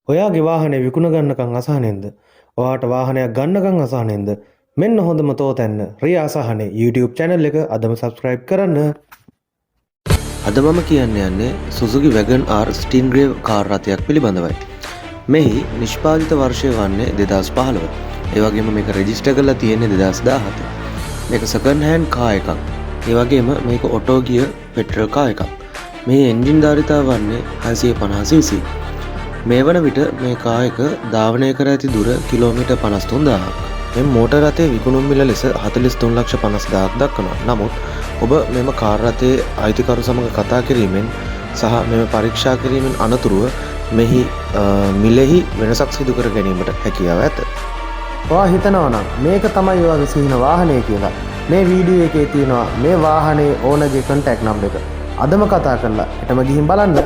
ඔයාගේ වාහනේ විකුණ ගන්නකම් අසහනෙන්ද? ඔයාට වාහනයක් ගන්නකම් අසහනෙන්ද? මෙන්න හොඳම තෝතැන්න රියා අසහනේ YouTube channel එක අදම subscribe කරන්න. අද මම කියන්න යන්නේ Suzuki Wagon R Stingray car රථයක් පිළිබඳවයි. මෙහි නිෂ්පාදිත වර්ෂය වන්නේ 2015. ඒ වගේම මේක රෙජිස්ටර් කරලා තියෙන්නේ 2017. මේක second hand කාර් එකක්. ඒ වගේම මේක ඔටෝ ගියර් පෙට්‍රල් කාර් එකක්. මේ එන්ජින් ධාරිතාව වන්නේ 650 cc. මේ වන විට මේ කාර් එක ධාවනය කර ඇති දුර කිලෝමීටර් 53000ක්. මේ මෝටර් රථයේ විකුණුම් මිල ලෙස 435,50,000ක් දක්වනවා. නමුත් ඔබ මෙම කාර් රථයේ අයිතිකරු සමග කතා කිරීමෙන් සහ මෙම පරීක්ෂා කිරීමෙන් අනතුරුව මෙහි මිලෙහි වෙනසක් සිදු කර ගැනීමට හැකියාව ඇත. ඔයා හිතනවා නම් මේක තමයි ඔයාගේ සිහින වාහනය කියලා. මේ වීඩියෝ එකේ තියෙනවා මේ වාහනේ ඕනගේ contact number එක. අදම කතා කරලා එතම ගිහින් බලන්න.